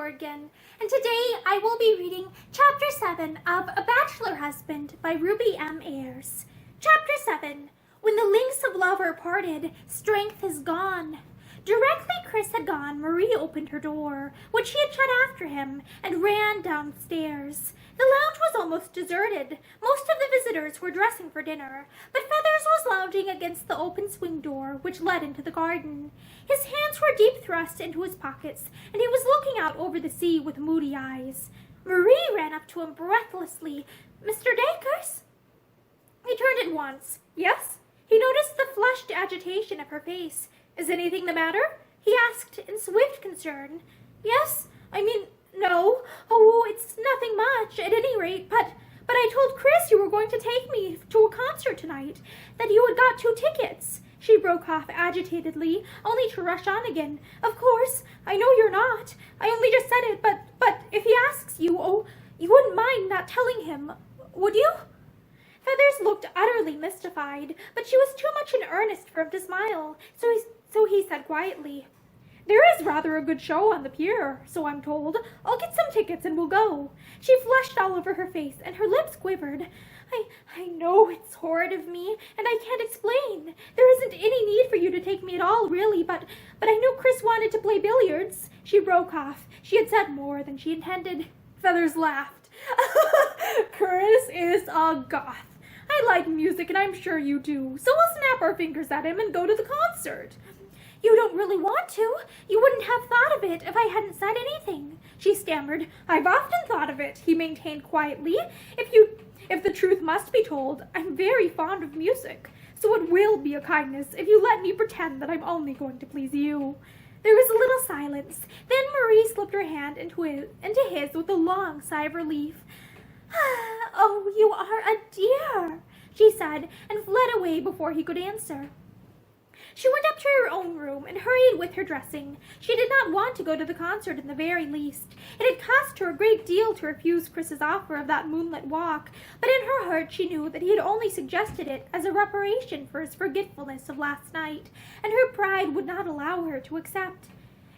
Morgan, and today I will be reading Chapter 7 of A Bachelor Husband by Ruby M. Ayres. Chapter 7. When the links of love are parted, strength is gone. Directly Chris had gone, Marie opened her door, which he had shut after him, and ran downstairs. The lounge was almost deserted. Most of the visitors were dressing for dinner, but Feathers was lounging against the open swing door, which led into the garden. His hands were deep thrust into his pockets, and he was looking out over the sea with moody eyes. Marie ran up to him breathlessly. "Mr. Dacres?" He turned at once. "Yes?" He noticed the flushed agitation of her face. "Is anything the matter?" he asked in swift concern. "Yes, no. Oh, it's nothing much, at any rate, but I told Chris you were going to take me to a concert tonight, that you had got 2 tickets. She broke off agitatedly, only to rush on again. "Of course, I know you're not. I only just said it, but if he asks you, you wouldn't mind not telling him, would you?" Feathers looked utterly mystified, but she was too much in earnest for him to smile, so he said quietly, "There is rather a good show on the pier, so I'm told. I'll get some tickets and we'll go." She flushed all over her face, and her lips quivered. I know it's horrid of me, and I can't explain. There isn't any need for you to take me at all, really, but I knew Chris wanted to play billiards." She broke off. She had said more than she intended. Feathers laughed. "Chris is a goth. I like music, and I'm sure you do, so we'll snap our fingers at him and go to the concert." "You don't really want to. You wouldn't have thought of it if I hadn't said anything," she stammered. "I've often thought of it," he maintained quietly. If the truth must be told, I'm very fond of music, so it will be a kindness if you let me pretend that I'm only going to please you." There was a little silence. Then Marie slipped her hand into his with a long sigh of relief. "Oh, you are a dear," she said, and fled away before he could answer. She went up to her own room and hurried with her dressing. She did not want to go to the concert in the very least. It had cost her a great deal to refuse Chris's offer of that moonlit walk, but in her heart she knew that he had only suggested it as a reparation for his forgetfulness of last night, and her pride would not allow her to accept.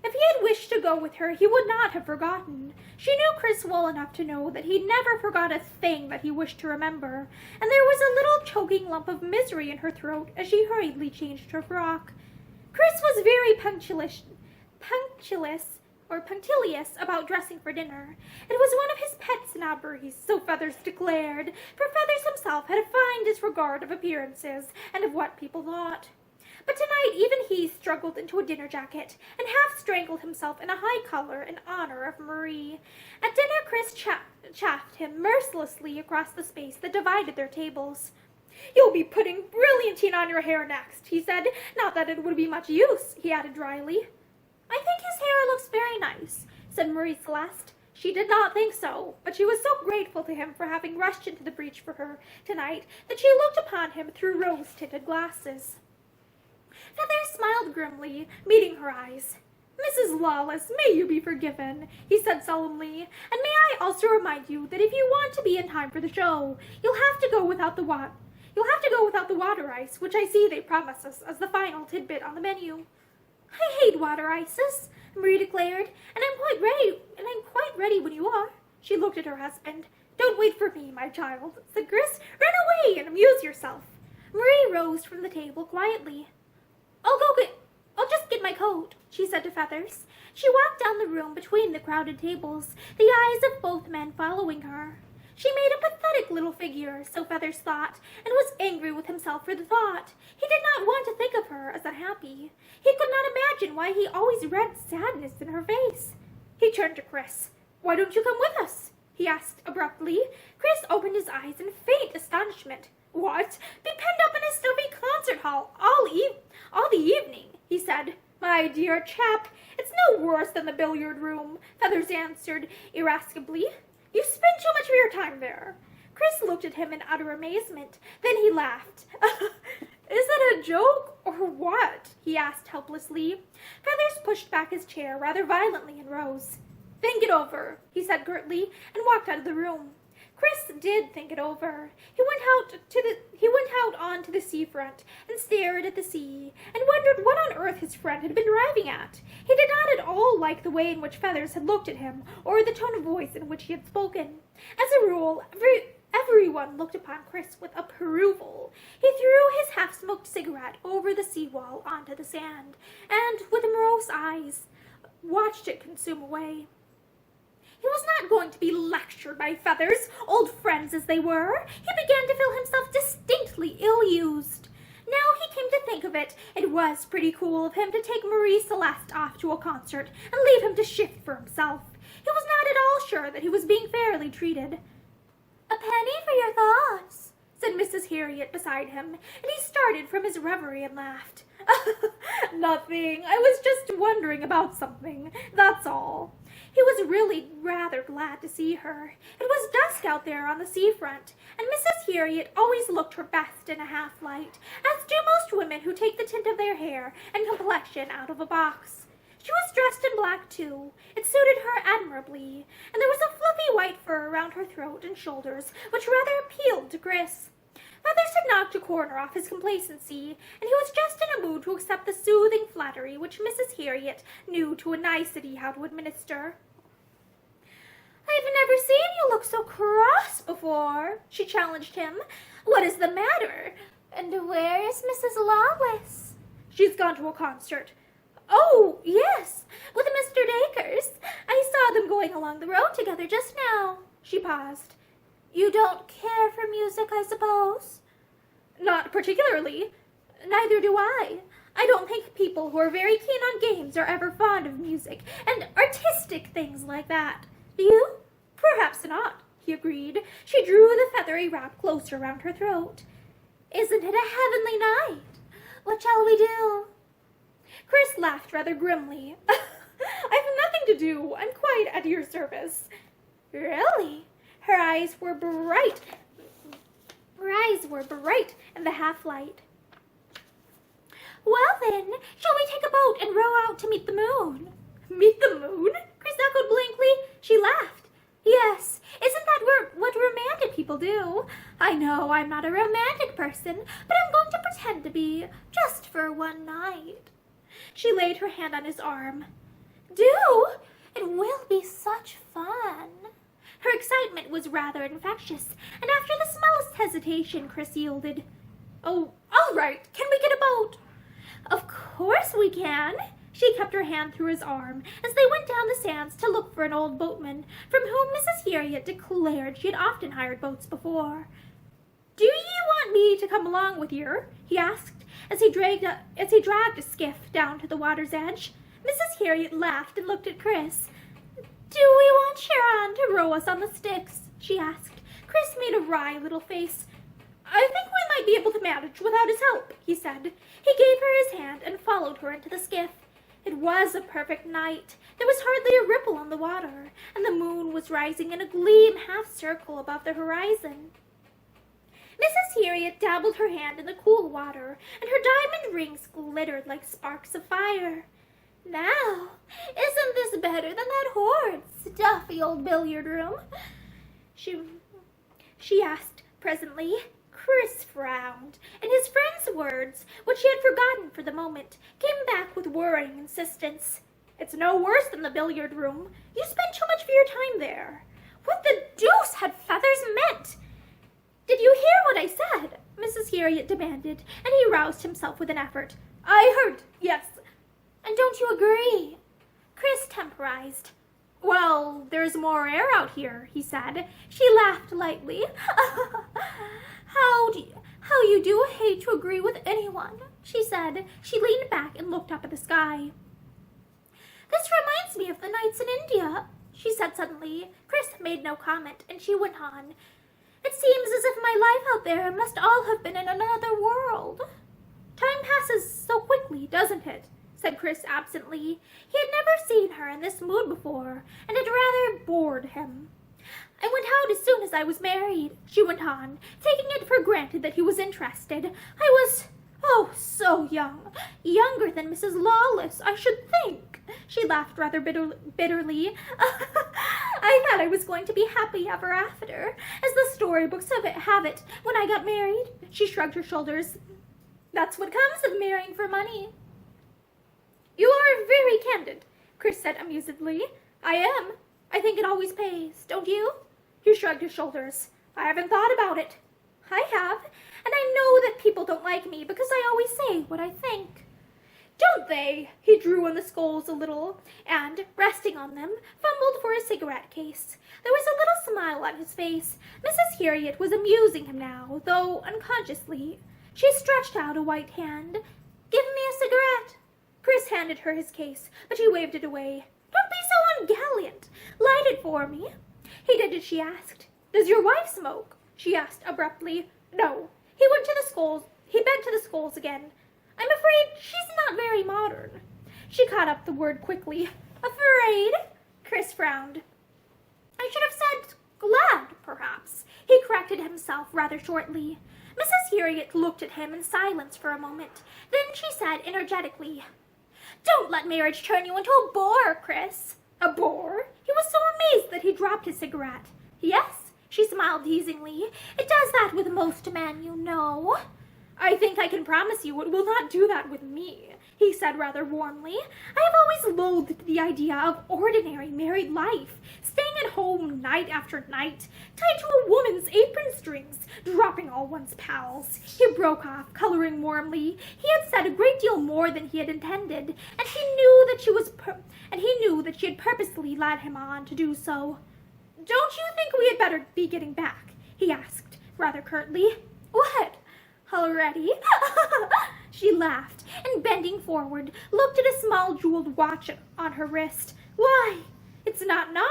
If he had wished to go with her, he would not have forgotten. She knew Chris well enough to know that he never forgot a thing that he wished to remember, and there was a little choking lump of misery in her throat as she hurriedly changed her frock. Chris was very punctilious about dressing for dinner. It was one of his pet snobberies, so Feathers declared, for Feathers himself had a fine disregard of appearances and of what people thought. But tonight even he struggled into a dinner jacket, and half strangled himself in a high collar in honor of Marie. At dinner Chris chaffed him mercilessly across the space that divided their tables. "You'll be putting brilliantine on your hair next," he said. "Not that it would be much use," he added dryly. "I think his hair looks very nice," said Marie Celeste. She did not think so, but she was so grateful to him for having rushed into the breach for her tonight that she looked upon him through rose-tinted glasses. Feathers smiled grimly, meeting her eyes. "Mrs. Lawless, may you be forgiven," he said solemnly, "and may I also remind you that if you want to be in time for the show, you'll have to go without the water ice, which I see they promise us as the final tidbit on the menu." "I hate water ices," Marie declared, and I'm quite ready when you are." She looked at her husband. "Don't wait for me, my child," said Chris. "Run away and amuse yourself." Marie rose from the table quietly. I'll just get my coat," she said to Feathers. She walked down the room between the crowded tables, the eyes of both men following her. She made a pathetic little figure, so Feathers thought, and was angry with himself for the thought. He did not want to think of her as unhappy. He could not imagine why he always read sadness in her face. He turned to Chris. "Why don't you come with us?" he asked abruptly. Chris opened his eyes in faint astonishment. "What? Be penned up in a stuffy concert hall all the evening?" he said. "My dear chap, it's no worse than the billiard room," Feathers answered irascibly. "You spend too much of your time there." Chris looked at him in utter amazement. Then he laughed. "Is it a joke or what?" he asked helplessly. Feathers pushed back his chair rather violently and rose. "Think it over," he said curtly, and walked out of the room. Chris did think it over. He went out onto the seafront and stared at the sea, and wondered what on earth his friend had been driving at. He did not at all all like the way in which Feathers had looked at him, or the tone of voice in which he had spoken. As a rule, everyone looked upon Chris with approval. He threw his half-smoked cigarette over the seawall onto the sand, and, with morose eyes, watched it consume away. He was not going to be lectured by Feathers, old friends as they were. He began to feel himself distinctly ill-used. Now he came to think of it, it was pretty cool of him to take Marie Celeste off to a concert and leave him to shift for himself. He was not at all sure that he was being fairly treated. "A penny for your thoughts," said Mrs. Harriet beside him, and he started from his reverie and laughed. "Nothing. I was just wondering about something, that's all." He was really rather glad to see her. It was dusk out there on the seafront, and Mrs. Harriet always looked her best in a half-light, as do most women who take the tint of their hair and complexion out of a box. She was dressed in black, too. It suited her admirably, and there was a fluffy white fur around her throat and shoulders, which rather appealed to Chris. Feathers had knocked a corner off his complacency, and he was just in a mood to accept the soothing flattery which Mrs. Harriet knew to a nicety how to administer. "I've never seen you look so cross before," she challenged him. "What is the matter? And where is Mrs. Lawless?" "She's gone to a concert." "Oh, yes, with Mr. Dacres. I saw them going along the road together just now." She paused. "You don't care for music, I suppose?" "Not particularly. Neither do I. I don't think people who are very keen on games are ever fond of music and artistic things like that. Do you?" "Perhaps not," he agreed. She drew the feathery wrap closer round her throat. "Isn't it a heavenly night? What shall we do?" Chris laughed rather grimly. "I've nothing to do. I'm quite at your service." "Really?" Her eyes were bright in the half-light. "Well, then, shall we take a boat and row out to meet the moon?" "Meet the moon?" Chris echoed blankly. She laughed. "Yes, isn't that what romantic people do? I know I'm not a romantic person, but I'm going to pretend to be, just for one night." She laid her hand on his arm. "Do! It will be such fun." Her excitement was rather infectious, and after the smallest hesitation, Chris yielded. "Oh, all right. Can we get a boat?" "Of course we can." She kept her hand through his arm as they went down the sands to look for an old boatman, from whom Mrs. Harriet declared she had often hired boats before. "Do ye want me to come along with yer?" he asked, as he dragged a skiff down to the water's edge. Mrs. Harriet laughed and looked at Chris. "Do we want Sharon to row us on the sticks?" she asked. Chris made a wry little face. "I think we might be able to manage without his help," he said. He gave her his hand and followed her into the skiff. It was a perfect night. There was hardly a ripple on the water, and the moon was rising in a gleam half-circle above the horizon. Mrs. Harriet dabbled her hand in the cool water, and her diamond rings glittered like sparks of fire. "Now, isn't this better than that horrid, stuffy old billiard room?" She asked presently. Chris frowned, and his friend's words, which he had forgotten for the moment, came back with worrying insistence. "It's no worse than the billiard room. You spend too much of your time there." What the deuce had Feathers meant? "Did you hear what I said?" Mrs. Harriet demanded, and he roused himself with an effort. "I heard, yes." "And don't you agree?" Chris temporized. "Well, there's more air out here," he said. She laughed lightly. How you do hate to agree with anyone," she said. She leaned back and looked up at the sky. "This reminds me of the nights in India," she said suddenly. Chris made no comment, and she went on. "It seems as if my life out there must all have been in another world." "Time passes so quickly, doesn't it?" said Chris absently. He had never seen her in this mood before, and it rather bored him. "I went out as soon as I was married," she went on, taking it for granted that he was interested. "I was, so young. Younger than Mrs. Lawless, I should think." She laughed rather bitterly. "I thought I was going to be happy ever after, as the storybooks have it, when I got married." She shrugged her shoulders. "That's what comes of marrying for money." "You are very candid," Chris said amusedly. I am. I think it always pays, don't you? He shrugged his shoulders. I haven't thought about it. I have, and I know that people don't like me because I always say what I think. Don't they? He drew on the skulls a little, and, resting on them, fumbled for a cigarette case. There was a little smile on his face. Mrs. Harriet was amusing him now, though unconsciously. She stretched out a white hand. Give me a cigarette. Chris handed her his case, but she waved it away. Don't be so ungallant. Light it for me. He did as she asked. Does your wife smoke? She asked abruptly. No. He bent to the skulls again. I'm afraid she's not very modern. She caught up the word quickly. Afraid? Chris frowned. I should have said glad, perhaps. He corrected himself rather shortly. Mrs. Harriet looked at him in silence for a moment. Then she said energetically, Don't let marriage turn you into a bore, Chris. A bore? He was so amazed that he dropped his cigarette. Yes, she smiled teasingly. It does that with most men, you know. I think I can promise you it will not do that with me, he said rather warmly. I have always loathed the idea of ordinary married life, staying at home night after night, tied to a woman's apron strings, dropping all one's pals. He broke off, coloring warmly. He had said a great deal more than he had intended, and he knew that she had purposely led him on to do so. Don't you think we had better be getting back? He asked, rather curtly. What? Already? She laughed, and bending forward, looked at a small jeweled watch on her wrist. Why, it's not 9.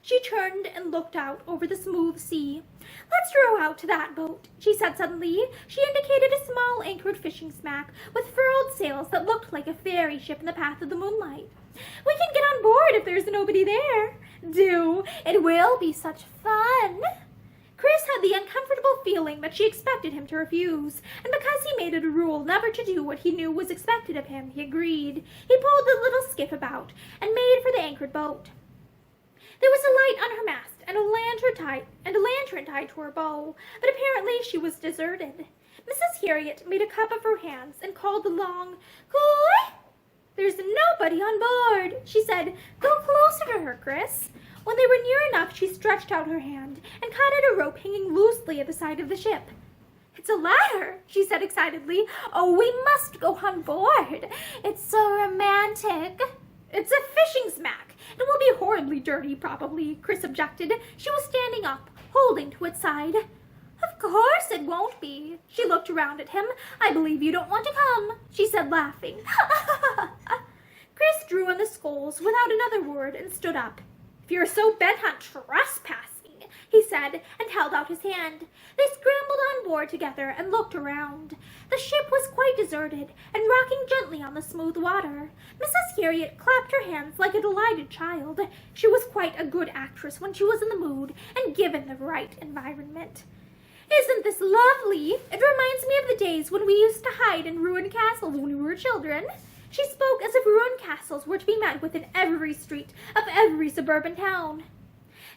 She turned and looked out over the smooth sea. Let's row out to that boat, she said suddenly. She indicated a small anchored fishing smack with furled sails that looked like a fairy ship in the path of the moonlight. We can get on board if there's nobody there. Do. It will be such fun. Chris had the uncomfortable feeling that she expected him to refuse, and because he made it a rule never to do what he knew was expected of him, he agreed. He pulled the little skiff about and made for the anchored boat. There was a light on her mast and a lantern tied to her bow, but apparently she was deserted. Mrs. Harriet made a cup of her hands and called along, Goy! There's nobody on board, she said. Go closer to her, Chris. When they were near enough, she stretched out her hand and caught at a rope hanging loosely at the side of the ship. It's a ladder, she said excitedly. Oh, we must go on board. It's so romantic. It's a fishing smack. It will be horribly dirty, probably, Chris objected. She was standing up, holding to its side. Of course it won't be. She looked around at him. I believe you don't want to come, she said, laughing. Chris drew on the sculls without another word and stood up. If you're so bent on trespassing, he said, and held out his hand. They scrambled on board together and looked around. The ship was quite deserted and rocking gently on the smooth water. Mrs. Harriet clapped her hands like a delighted child. She was quite a good actress when she was in the mood and given the right environment. Isn't this lovely? It reminds me of the days when we used to hide in ruined castles when we were children. She spoke as if ruined castles were to be met with in every street of every suburban town.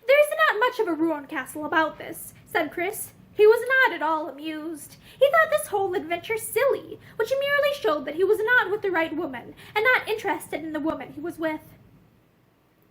There's not much of a ruined castle about this, said Chris. He was not at all amused. He thought this whole adventure silly, which merely showed that he was not with the right woman and not interested in the woman he was with.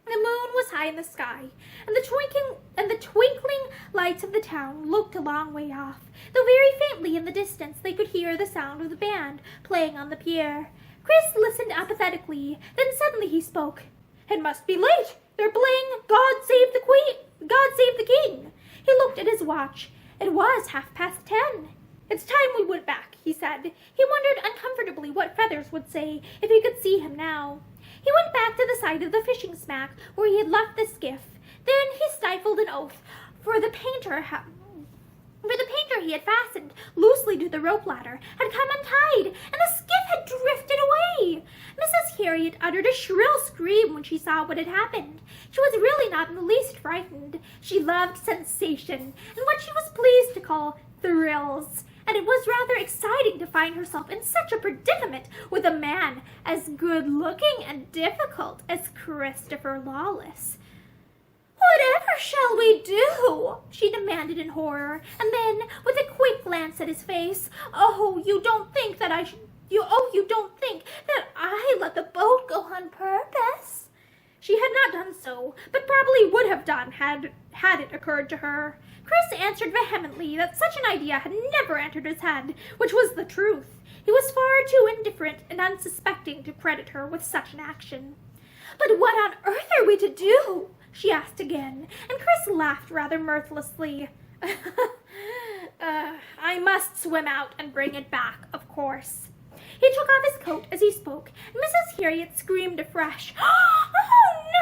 The moon was high in the sky, and the twinkling lights of the town looked a long way off, though very faintly in the distance they could hear the sound of the band playing on the pier. Chris listened apathetically, then suddenly he spoke. It must be late. They're playing God Save the Queen, God Save the King. He looked at his watch. It was 10:30. It's time we went back, he said. He wondered uncomfortably what Feathers would say if he could see him now. He went back to the side of the fishing smack where he had left the skiff. Then he stifled an oath, for the painter he had fastened loosely to the rope ladder had come untied, and the skiff had drifted away. Mrs. Harriet uttered a shrill scream when she saw what had happened. She was really not in the least frightened. She loved sensation, and what she was pleased to call thrills, and it was rather exciting to find herself in such a predicament with a man as good-looking and difficult as Christopher Lawless. Whatever shall we do? She demanded in horror, and then, with a quick glance at his face, Oh, you don't think that I should... You don't think that I let the boat go on purpose? She had not done so, but probably would have done had it occurred to her. Chris answered vehemently that such an idea had never entered his head, which was the truth. He was far too indifferent and unsuspecting to credit her with such an action. But what on earth are we to do? She asked again, and Chris laughed rather mirthlessly. I must swim out and bring it back, of course. He took off his coat as he spoke, and Mrs. Harriet screamed afresh. Oh,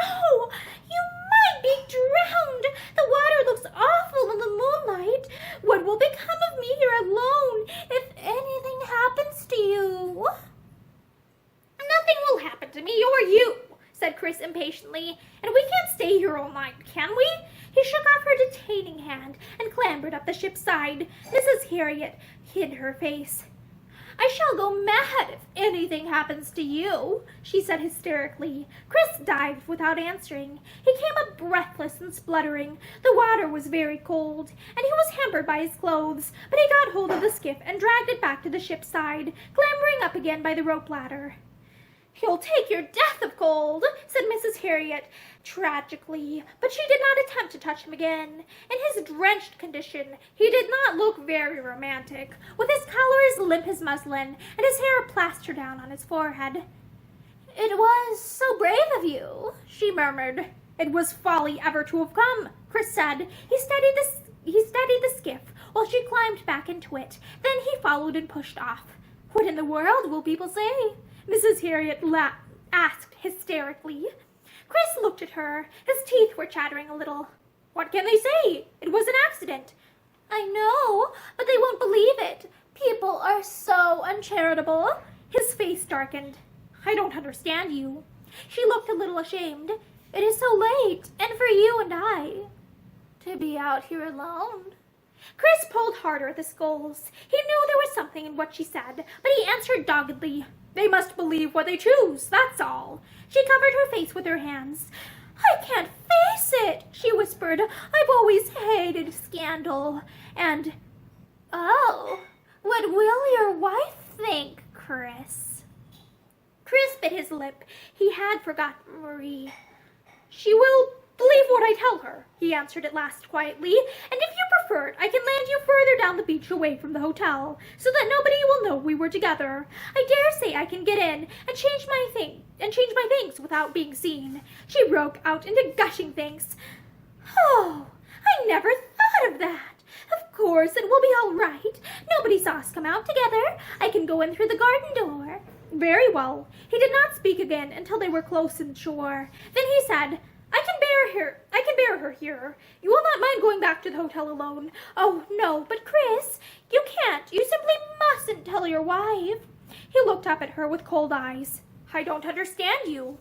no! You might be drowned! The water looks awful in the moonlight. What will become of me here alone if anything happens to you? Nothing will happen to me or you, said Chris impatiently, and we can't stay here all night, can we? He shook off her detaining hand and clambered up the ship's side. Mrs. Harriet hid her face. I shall go mad if anything happens to you, she said hysterically. Chris dived without answering. He came up breathless and spluttering. The water was very cold, and he was hampered by his clothes, but he got hold of the skiff and dragged it back to the ship's side, clambering up again by the rope ladder. You'll take your death of cold, said Mrs. Harriet tragically, but she did not attempt to touch him again. In his drenched condition, he did not look very romantic, with his collar as limp as muslin and his hair plastered down on his forehead. It was so brave of you, she murmured. It was folly ever to have come, Chris said. He steadied the skiff while she climbed back into it. Then he followed and pushed off. What in the world will people say? Mrs. Harriet asked hysterically. Chris looked at her. His teeth were chattering a little. What can they say? It was an accident. I know, but they won't believe it. People are so uncharitable. His face darkened. I don't understand you. She looked a little ashamed. It is so late, and for you and I to be out here alone. Chris pulled harder at the sculls. He knew there was something in what she said, but he answered doggedly. They must believe what they choose, that's all. She covered her face with her hands. I can't face it, she whispered. I've always hated scandal. And, oh, what will your wife think, Chris? Chris bit his lip. He had forgotten Marie. She will believe what I tell her, he answered at last quietly, and if you prefer, I can land you further down the beach away from the hotel, so that nobody will know we were together. I dare say I can get in and change my things without being seen. She broke out into gushing thanks. Oh, I never thought of that. Of course, it will be all right. Nobody saw us come out together. I can go in through the garden door. Very well. He did not speak again until they were close in shore. Then he said, I can bear her here. You will not mind going back to the hotel alone. Oh, no, but Chris, you can't. You simply mustn't tell your wife. He looked up at her with cold eyes. I don't understand you.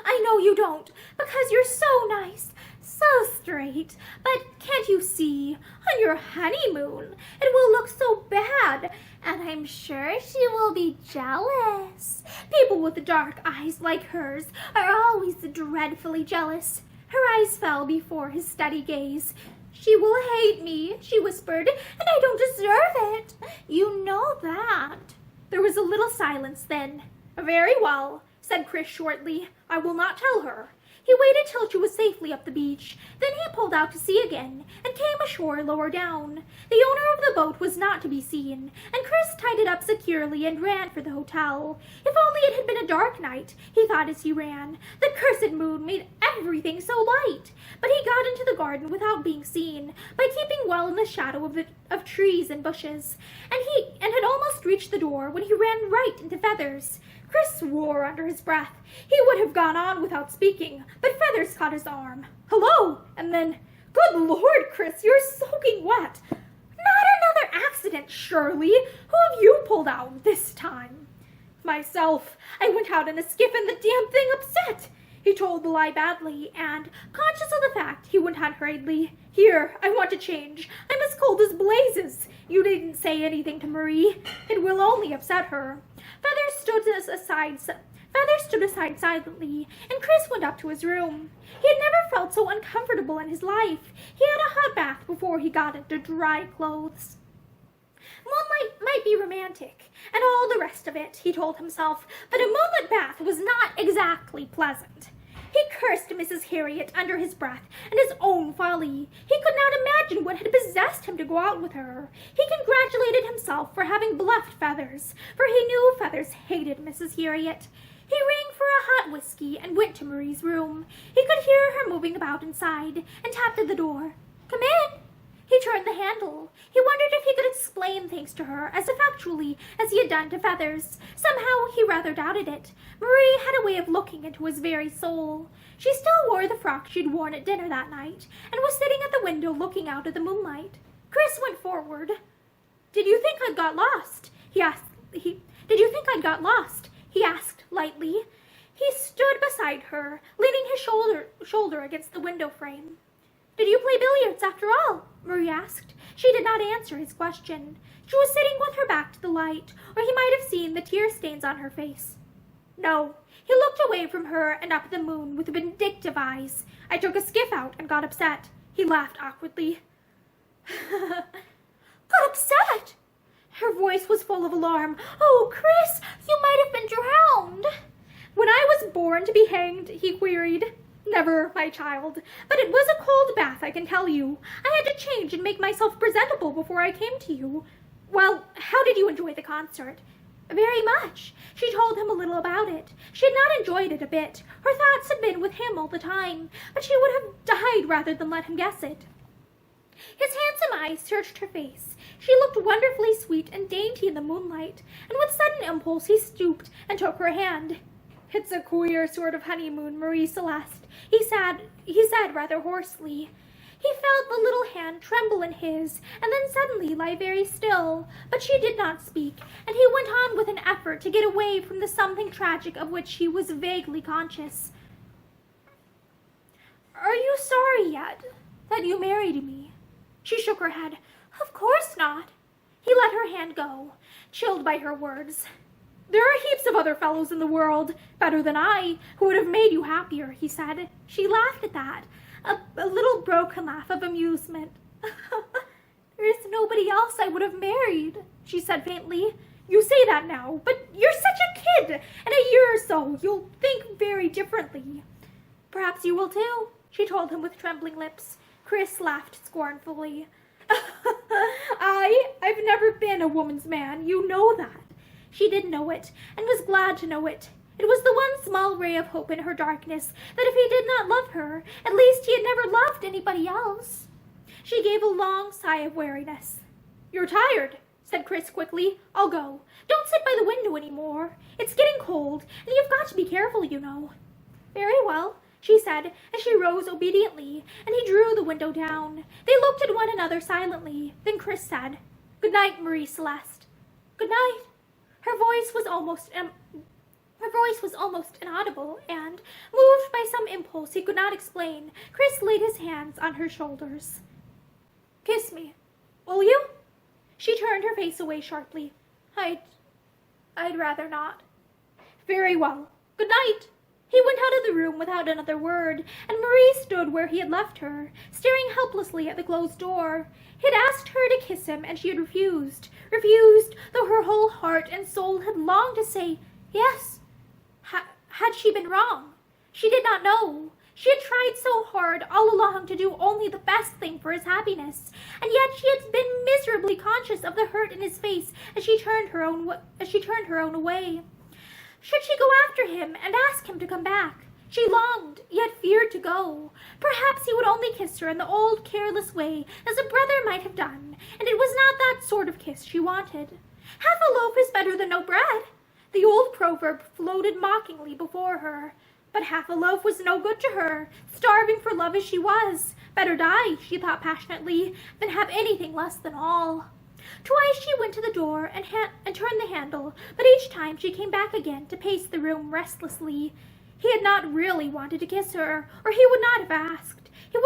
I know you don't, because you're so nice, so straight. But can't you see, on your honeymoon, it will look so bad, and I'm sure she will be jealous. People with dark eyes like hers are always dreadfully jealous. Her eyes fell before his steady gaze. She will hate me, she whispered, and I don't deserve it. You know that. There was a little silence then. Very well, said Chris shortly. I will not tell her. He waited till she was safely up the beach. Then he pulled out to sea again and came ashore lower down. The owner of the boat was not to be seen, and Chris tied it up securely and ran for the hotel. If only it had been a dark night, he thought as he ran. The cursed moon made everything so light. But he got into the garden without being seen, by keeping well in the shadow of trees and bushes, and had almost reached the door when he ran right into Feathers. Chris swore under his breath. He would have gone on without speaking, but Feathers caught his arm. Hello! And then, good Lord, Chris, you're soaking wet. Not another accident, surely. Who have you pulled out this time? Myself. I went out in a skiff and the damn thing upset. He told the lie badly, and, conscious of the fact, he went on hurriedly. Here, I want to change. I'm as cold as blazes. You needn't say anything to Marie. It will only upset her. Feathers stood aside silently, and Chris went up to his room. He had never felt so uncomfortable in his life. He had a hot bath before he got into dry clothes. Moonlight might be romantic, and all the rest of it, he told himself, but a moonlit bath was not exactly pleasant. He cursed Mrs. Harriet under his breath and his own folly. He could not imagine what had possessed him to go out with her. He congratulated himself for having bluffed Feathers, for he knew Feathers hated Mrs. Harriet. He rang for a hot whiskey and went to Marie's room. He could hear her moving about inside and tapped at the door. "Come in." He turned the handle. He wondered if he could explain things to her as effectually as he had done to Feathers. Somehow he rather doubted it. Marie had a way of looking into his very soul. She still wore the frock she'd worn at dinner that night, and was sitting at the window looking out at the moonlight. Chris went forward. "Did you think I'd got lost?" Did you think I'd got lost? He asked lightly. He stood beside her, leaning his shoulder against the window frame. "Did you play billiards after all?" Marie asked. She did not answer his question. She was sitting with her back to the light, or he might have seen the tear stains on her face. "No." He looked away from her and up at the moon with vindictive eyes. "I took a skiff out and got upset." He laughed awkwardly. "Got upset?" Her voice was full of alarm. "Oh, Chris, you might have been drowned." "When I was born to be hanged?" he queried. "Never, my child. But it was a cold bath, I can tell you. I had to change and make myself presentable before I came to you. Well, how did you enjoy the concert?" "Very much." She told him a little about it. She had not enjoyed it a bit. Her thoughts had been with him all the time, but she would have died rather than let him guess it. His handsome eyes searched her face. She looked wonderfully sweet and dainty in the moonlight, and with sudden impulse he stooped and took her hand. "It's a queer sort of honeymoon, Marie Celeste," he said rather hoarsely. He felt the little hand tremble in his, and then suddenly lie very still, but she did not speak, and he went on with an effort to get away from the something tragic of which he was vaguely conscious. "Are you sorry yet that you married me?" She shook her head. "Of course not." He let her hand go, chilled by her words. "There are heaps of other fellows in the world, better than I, who would have made you happier," he said. She laughed at that, a little broken laugh of amusement. "There is nobody else I would have married," she said faintly. "You say that now, but you're such a kid. In a year or so, you'll think very differently." "Perhaps you will too," she told him with trembling lips. Chris laughed scornfully. I've never been a woman's man, you know that." She did know it, and was glad to know it. It was the one small ray of hope in her darkness, that if he did not love her, at least he had never loved anybody else. She gave a long sigh of weariness. "You're tired," said Chris quickly. "I'll go. Don't sit by the window any more. It's getting cold, and you've got to be careful, you know." "Very well," she said, as she rose obediently, and he drew the window down. They looked at one another silently. Then Chris said, "Good night, Marie Celeste." "Good night." Her voice was almost inaudible, and, moved by some impulse he could not explain, Chris laid his hands on her shoulders. "Kiss me, will you?" She turned her face away sharply. I'd rather not." "Very well. Good night." He went out of the room without another word, and Marie stood where he had left her, staring helplessly at the closed door. He had asked her to kiss him, and she had refused, though her whole heart and soul had longed to say yes. Had she been wrong? She did not know. She had tried so hard all along to do only the best thing for his happiness, and yet she had been miserably conscious of the hurt in his face as she turned her own away. Should she go after him and ask him to come back? She longed, yet feared to go. Perhaps he would only kiss her in the old careless way, as a brother might have done, and it was not that sort of kiss she wanted. "Half a loaf is better than no bread." The old proverb floated mockingly before her. But half a loaf was no good to her, starving for love as she was. Better die, she thought passionately, than have anything less than all. Twice she went to the door and turned the handle, but each time she came back again to pace the room restlessly. He had not really wanted to kiss her, or he would not have asked. He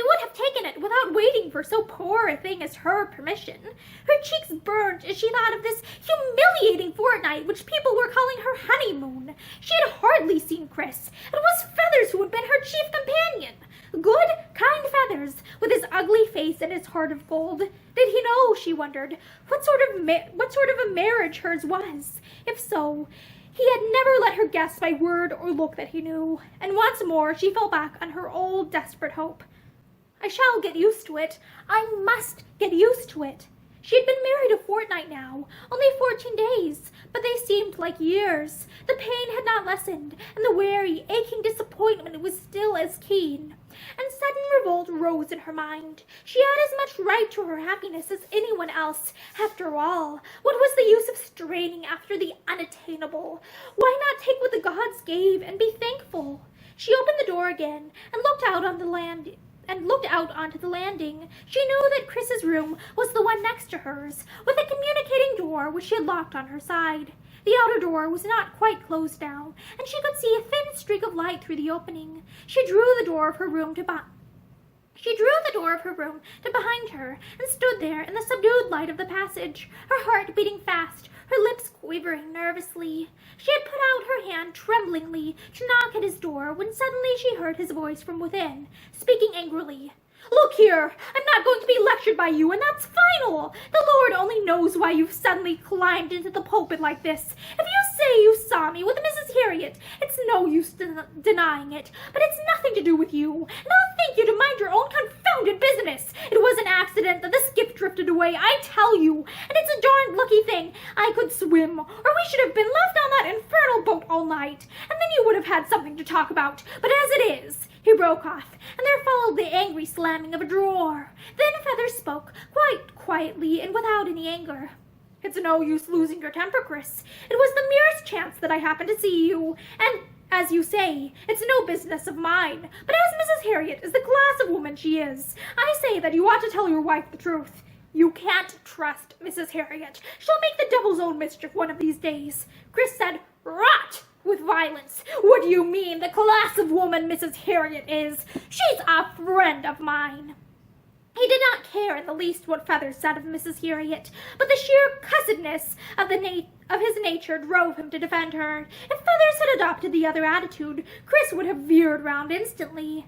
would have taken it without waiting for so poor a thing as her permission. Her cheeks burned as she thought of this humiliating fortnight which people were calling her honeymoon. She had hardly seen Chris. It was Feathers who had been her chief companion. Good, Kind Feathers, with his ugly face and his heart of gold. Did he know, she wondered, what sort of a marriage hers was? If so, he had never let her guess by word or look that he knew, and once more she fell back on her old desperate hope. I shall get used to it. I must get used to it. She had been married a fortnight now, only 14 days, but they seemed like years. The pain had not lessened, and the weary, aching disappointment was still as keen. And sudden revolt rose in her mind. She had as much right to her happiness as anyone else. After all, what was the use of straining after the unattainable? Why not take what the gods gave and be thankful? She opened the door again and looked out onto the landing. She knew that Chris's room was the one next to hers, with a communicating door which she had locked on her side. The outer door was not quite closed now, and she could see a thin streak of light through the opening. She drew the door of her room to behind her and stood there in the subdued light of the passage, her heart beating fast, her lips quivering nervously. She had put out her hand tremblingly to knock at his door when suddenly she heard his voice from within, speaking angrily. Look here, I'm not going to be lectured by you, and that's final. The Lord only knows why you've suddenly climbed into the pulpit like this. If you say you saw me with Mrs. Harriet, it's no use denying it, but it's nothing to do with you, and I'll thank you to mind your own confounded business. It was an accident that the skiff drifted away, I tell you, and it's a darned lucky thing I could swim, or we should have been left on that infernal boat all night, and then you would have had something to talk about. But as it is, he broke off, and there followed the angry slamming of a drawer. Then Feathers spoke, quite quietly and without any anger. It's no use losing your temper, Chris. It was the merest chance that I happened to see you, and, as you say, it's no business of mine. But as Mrs. Harriet is the class of woman she is, I say that you ought to tell your wife the truth. You can't trust Mrs. Harriet. She'll make the devil's own mischief one of these days. Chris said, Rot! With violence. What do you mean, the class of woman Mrs. Harriet is? She's a friend of mine. He did not care in the least what Feathers said of Mrs. Harriet, but the sheer cussedness of his nature drove him to defend her. If Feathers had adopted the other attitude, Chris would have veered round instantly.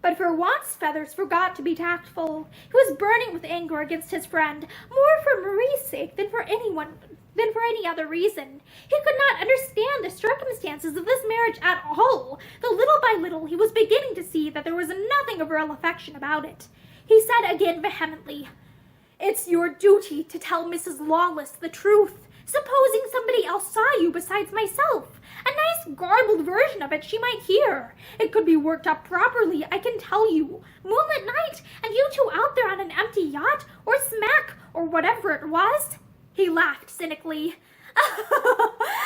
But for once Feathers forgot to be tactful. He was burning with anger against his friend, more for Marie's sake than for any other reason. He could not understand the circumstances of this marriage at all, though little by little he was beginning to see that there was nothing of real affection about it. He said again vehemently, It's your duty to tell Mrs. Lawless the truth. Supposing somebody else saw you besides myself. A nice garbled version of it she might hear. It could be worked up properly, I can tell you. Moonlit night, and you two out there on an empty yacht, or smack, or whatever it was. He laughed cynically.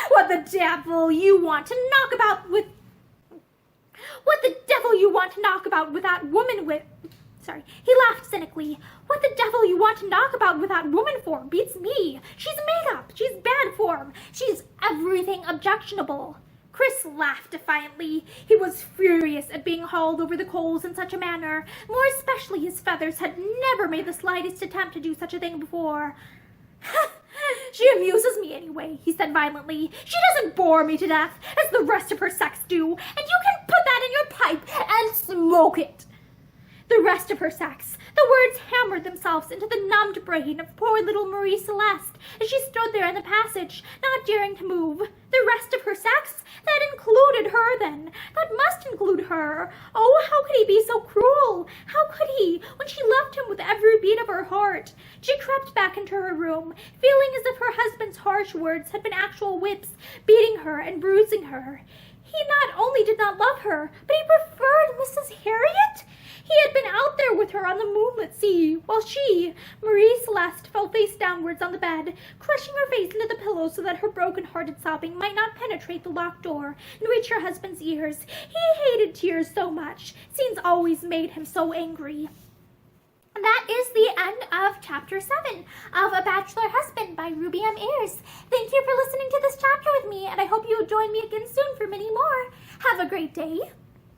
What the devil you want to knock about with that woman with... He laughed cynically. What the devil you want to knock about with that woman for beats me. She's made up. She's bad form. She's everything objectionable. Chris laughed defiantly. He was furious at being hauled over the coals in such a manner, more especially as Feathers had never made the slightest attempt to do such a thing before. She amuses me anyway, he said violently. She doesn't bore me to death, as the rest of her sex do, and you can put that in your pipe and smoke it. The rest of her sex. The words hammered themselves into the numbed brain of poor little Marie Celeste as she stood there in the passage, not daring to move. The rest of her sex? That included her, then. That must include her. Oh, how could he be so cruel? How could he, when she loved him with every beat of her heart? She crept back into her room, feeling as if her husband's harsh words had been actual whips, beating her and bruising her. He not only did not love her, but he preferred Mrs. Harriet? He had been out there with her on the moonlit sea, while she, Marie Celeste, fell face downwards on the bed, crushing her face into the pillow so that her broken-hearted sobbing might not penetrate the locked door and reach her husband's ears. He hated tears so much. Scenes always made him so angry. And that is the end of Chapter 7 of A Bachelor Husband by Ruby M. Ayres. Thank you for listening to this chapter with me, and I hope you will join me again soon for many more. Have a great day.